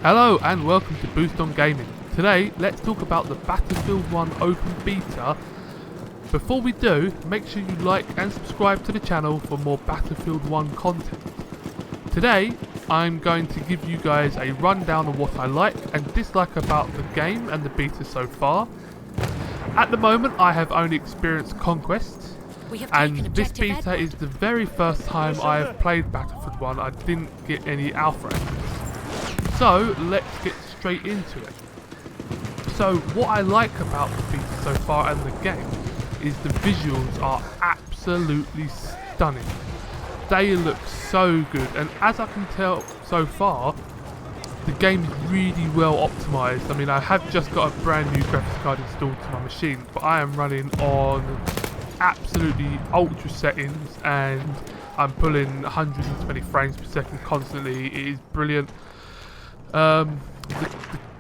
Hello and welcome to Boost on Gaming. Today, let's talk about the Battlefield 1 Open Beta. Before we do, make sure you like and subscribe to the channel for more Battlefield 1 content. Today, I'm going to give you guys a rundown of what I like and dislike about the game and the beta so far. At the moment, I have only experienced Conquest, and this beta is the very first time I have played Battlefield 1. I didn't get any alpha access. So, let's get straight into it. So, what I like about the beta so far and the game is the visuals are absolutely stunning. They look so good, and as I can tell so far, the game is really well optimized. I mean, I have just got a brand new graphics card installed to my machine, but I am running on absolutely ultra settings and I'm pulling 120 frames per second constantly. It is brilliant. The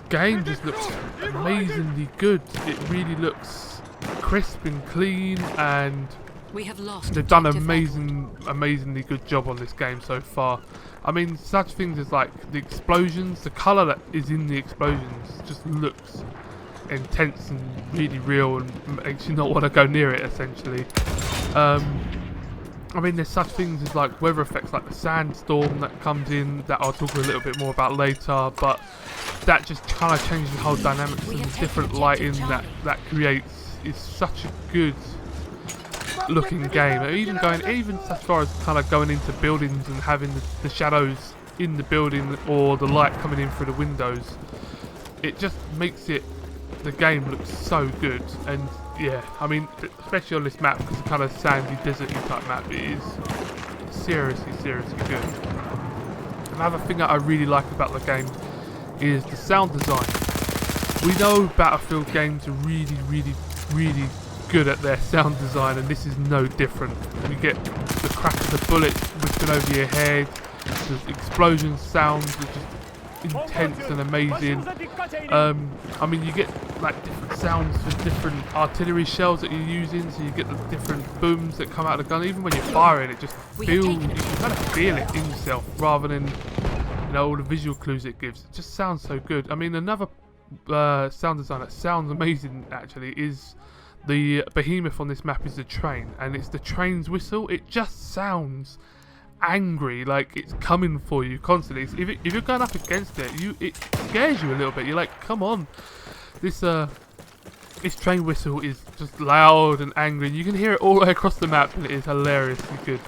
game just looks amazingly good. It really looks crisp and clean, and they've done an amazingly good job on this game so far. I mean, such things as like the explosions, the colour that is in the explosions just looks intense and really real and makes you not want to go near it, essentially. I mean, there's such things as like weather effects like the sandstorm that comes in that I'll talk a little bit more about later, but that just kind of changes the whole dynamics, and the different lighting that creates is such a good looking game. Even as far as kind of going into buildings and having the shadows in the building or the light coming in through the windows, it just makes the game looks so good. And yeah, I mean, especially on this map, because it's kind of sandy, deserty type map, it is seriously good. Another thing that I really like about the game is the sound design. We know Battlefield games are really good at their sound design, and this is no different. You get the crack of the bullets whipping over your head, the explosion sounds are just intense and amazing. I mean, you get like different sounds for different artillery shells that you're using, so you get the different booms that come out of the gun. Even when you're firing, it just feels, you can kind of feel it in yourself rather than, you know, all the visual clues it gives. It just sounds so good. I mean, another sound design that sounds amazing actually is the behemoth on this map is the train, and it's the train's whistle. It just sounds angry, like it's coming for you constantly. If you're going up against it, it scares you a little bit. You're like, come on. This train whistle is just loud and angry. You can hear it all the way across the map, and it is hilariously good.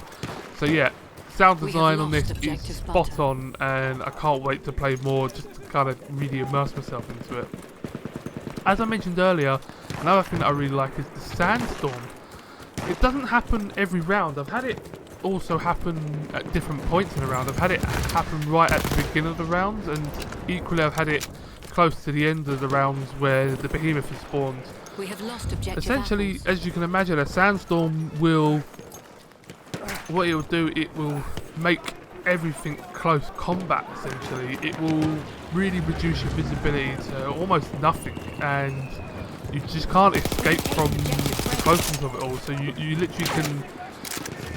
So yeah, sound design on this is spot on, and I can't wait to play more just to kind of really immerse myself into it. As I mentioned earlier, another thing that I really like is the sandstorm. It doesn't happen every round. I've had it also happen at different points in the round. I've had it happen right at the beginning of the rounds, and equally I've had it close to the end of the rounds where the behemoth is spawned. Essentially, as you can imagine, a sandstorm will, what it will do, it will make everything close combat. Essentially, it will really reduce your visibility to almost nothing, and you just can't escape from the closeness of it all. So you literally can,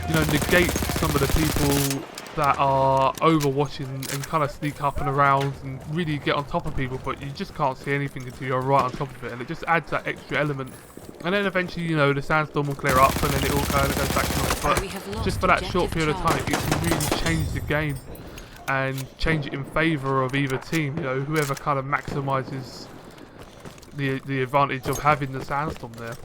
you know, negate some of the people that are overwatching and kind of sneak up and around and really get on top of people, but you just can't see anything until you're right on top of it, and it just adds that extra element. And then eventually, you know, the sandstorm will clear up, and then it all kind of goes back to normal. But just for that short period of time, it can really change the game and change it in favour of either team. You know, whoever kind of maximises the advantage of having the sandstorm there.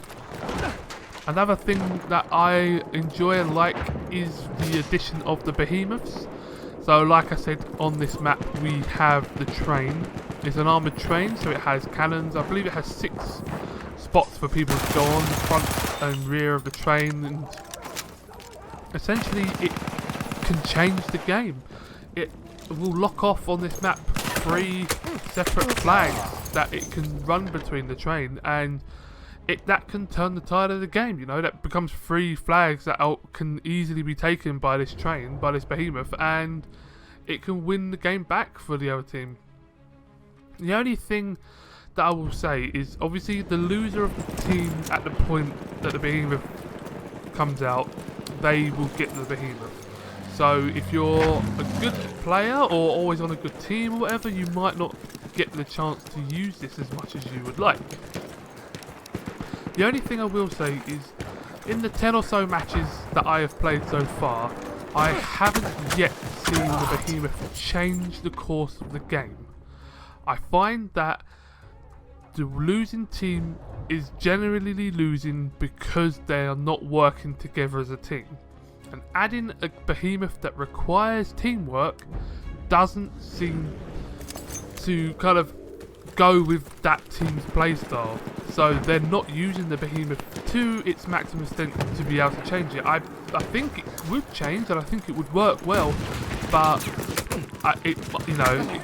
Another thing that I enjoy and like is the addition of the behemoths. So like I said, on this map we have the train. It's an armoured train, so it has cannons. I believe it has 6 spots for people to go on the front and rear of the train, and essentially it can change the game. It will lock off on this map 3 separate flags that it can run between the train, and that can turn the tide of the game. You know, that becomes 3 flags that can easily be taken by this train, by this behemoth, and it can win the game back for the other team. The only thing that I will say is, obviously, the loser of the team at the point that the behemoth comes out, they will get the behemoth. So if you're a good player or always on a good team or whatever, you might not get the chance to use this as much as you would like. The only thing I will say is, in the 10 or so matches that I have played so far, I haven't yet seen the Behemoth change the course of the game. I find that the losing team is generally losing because they are not working together as a team. And adding a Behemoth that requires teamwork doesn't seem to kind of go with that team's playstyle. So they're not using the Behemoth to its maximum extent to be able to change it. I think it would change and I think it would work well, but it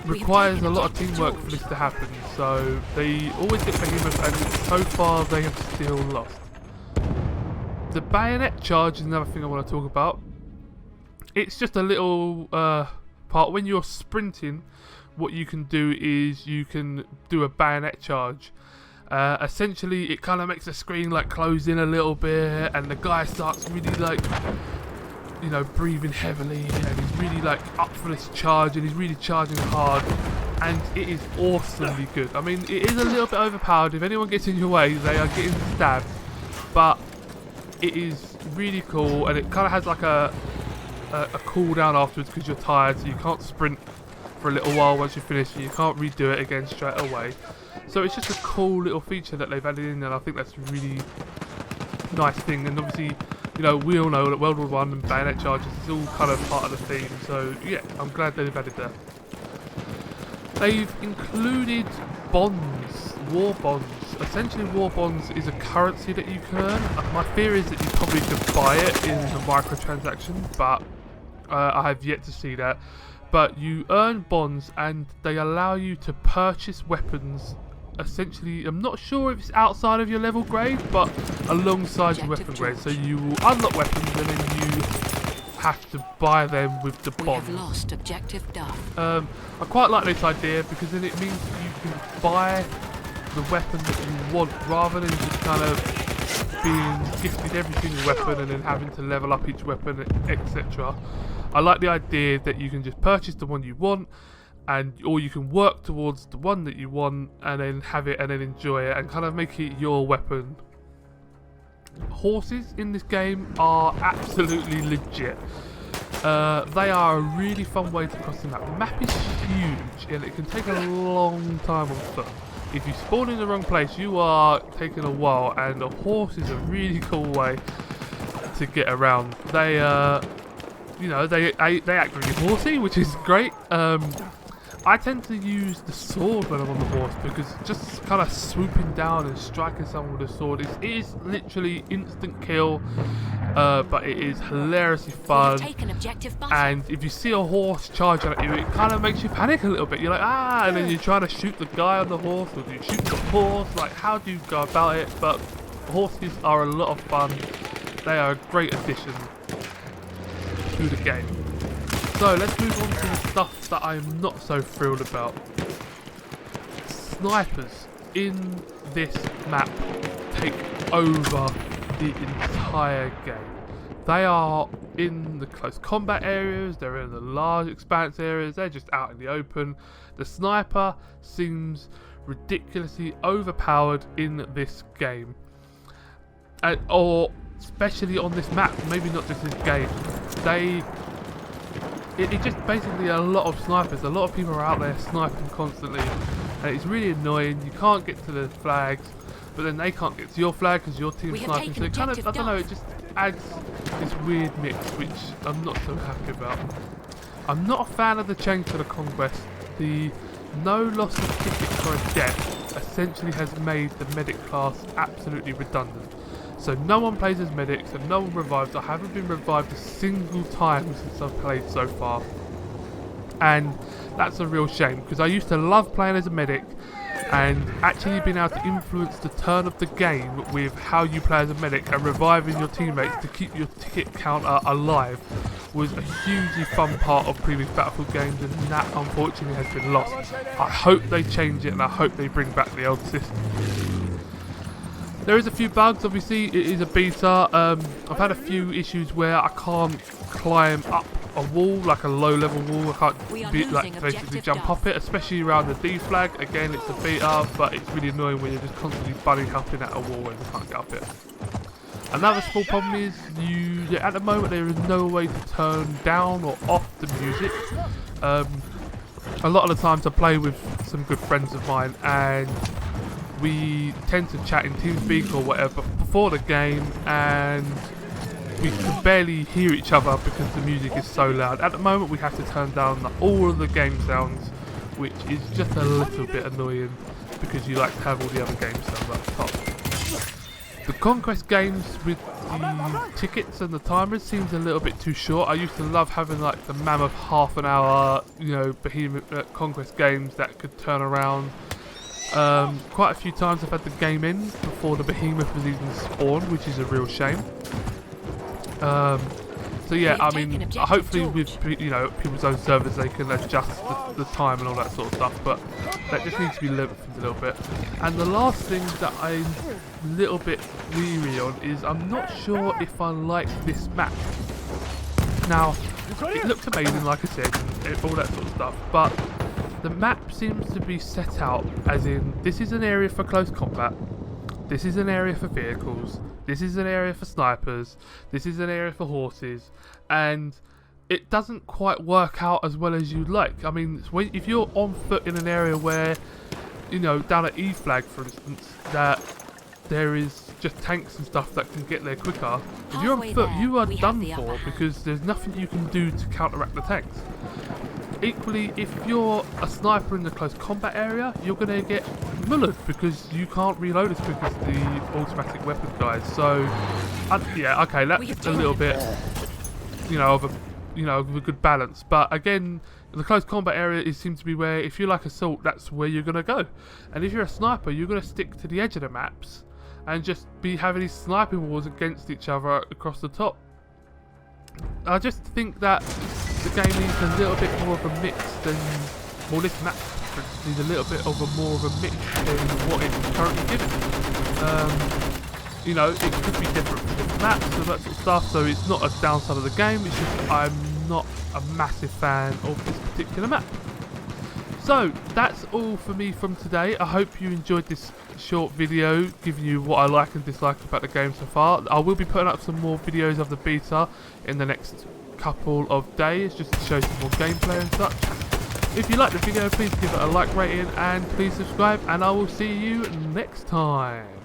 requires a lot of teamwork for this to happen. So they always get Behemoth, and so far they have still lost. The bayonet charge is another thing I want to talk about. It's just a little part. When you're sprinting, what you can do is you can do a bayonet charge. Essentially, it kind of makes the screen like close in a little bit, and the guy starts really like, breathing heavily, and he's really like up for this charge, and he's really charging hard, and it is awesomely good. I mean, it is a little bit overpowered. If anyone gets in your way, they are getting stabbed, but it is really cool, and it kind of has like a cooldown afterwards because you're tired, so you can't sprint for a little while once you finish, and you can't redo it again straight away. So it's just a cool little feature that they've added in, and I think that's a really nice thing. And obviously, we all know that World War I and bayonet charges is all kind of part of the theme. So yeah, I'm glad they've added that. They've included bonds, war bonds. Essentially, war bonds is a currency that you can earn. My fear is that you probably could buy it in the microtransaction, but I have yet to see that. But you earn bonds, and they allow you to purchase weapons. Essentially, I'm not sure if it's outside of your level grade, but alongside your weapon grade. So you will unlock weapons, and then you have to buy them with the bonds. We have lost objective Duff. I quite like this idea because then it means you can buy the weapon that you want rather than just kind of being gifted every single weapon and then having to level up each weapon, etc. I like the idea that you can just purchase the one you want, or you can work towards the one that you want and then have it and then enjoy it and kind of make it your weapon. Horses in this game are absolutely legit. They are a really fun way to cross the map. The map is huge and it can take a long time on foot. If you spawn in the wrong place, you are taking a while, and a horse is a really cool way to get around. They they act really horsey, which is great. I tend to use the sword when I'm on the horse because just kind of swooping down and striking someone with a sword is literally instant kill, but it is hilariously fun. And if you see a horse charging at you, it kind of makes you panic a little bit. You're like, and then you're trying to shoot the guy on the horse, or do you shoot the horse? Like, how do you go about it? But horses are a lot of fun. They are a great addition to the game. So let's move on to the stuff that I'm not so thrilled about. Snipers in this map take over the entire game. They are in the close combat areas, they're in the large expanse areas, they're just out in the open. The sniper seems ridiculously overpowered in this game. Or especially on this map, maybe not just this game. It's just basically a lot of snipers. A lot of people are out there sniping constantly, and it's really annoying. You can't get to the flags, but then they can't get to your flag because your team's sniping. So it kind of, I don't know, it just adds this weird mix, which I'm not so happy about. I'm not a fan of the change to the Conquest. The no loss of tickets for a death essentially has made the medic class absolutely redundant. So no one plays as medics and no one revives. I haven't been revived a single time since I've played so far. And that's a real shame because I used to love playing as a medic, and actually being able to influence the turn of the game with how you play as a medic and reviving your teammates to keep your ticket counter alive was a hugely fun part of previous Battlefield games, and that unfortunately has been lost. I hope they change it and I hope they bring back the old system. There is a few bugs, obviously it is a beta. I've had a few issues where I can't climb up a wall, like a low level wall. I can't basically objective jump Duff. up it, especially around the D flag. Again, it's a beta, but it's really annoying when you're just constantly bunny hopping at a wall and you can't get up it. Another small problem is at the moment there is no way to turn down or off the music. A lot of the times I play with some good friends of mine and we tend to chat in TeamSpeak or whatever before the game, and we can barely hear each other because the music is so loud. At the moment we have to turn down all of the game sounds, which is just a little bit annoying because you like to have all the other game sounds up top. The Conquest games with the tickets and the timers seems a little bit too short. I used to love having like the mammoth half-an-hour, behemoth Conquest games that could turn around. Quite a few times I've had the game in before the behemoth was even spawned, which is a real shame. So yeah, I mean, hopefully with people's own servers they can adjust the time and all that sort of stuff, but that just needs to be limited a little bit. And the last thing that I'm a little bit weary on is I'm not sure if I like this map. Now, it looks amazing, like I said, and all that sort of stuff, but the map seems to be set out as in, this is an area for close combat, this is an area for vehicles, this is an area for snipers, this is an area for horses, and it doesn't quite work out as well as you'd like. I mean, if you're on foot in an area where, down at E flag for instance, that there is just tanks and stuff that can get there quicker, if you're on foot you are done for because there's nothing you can do to counteract the tanks. Equally, if you're a sniper in the close combat area, you're going to get mullered because you can't reload as quick as the automatic weapon guys. So, yeah, okay, that's a little bit, of a good balance. But again, the close combat area seems to be where, if you like assault, that's where you're going to go. And if you're a sniper, you're going to stick to the edge of the maps and just be having these sniping wars against each other across the top. I just think that the game needs a little bit more of a mix than, well, this map needs a little bit of more of a mix than what it's currently giving. It could be different for different maps and that sort of stuff, so it's not a downside of the game, it's just I'm not a massive fan of this particular map. So, that's all for me from today. I hope you enjoyed this short video, giving you what I like and dislike about the game so far. I will be putting up some more videos of the beta in the next couple of days, just to show some more gameplay and such. If you like the video, please give it a like rating and please subscribe, and I will see you next time.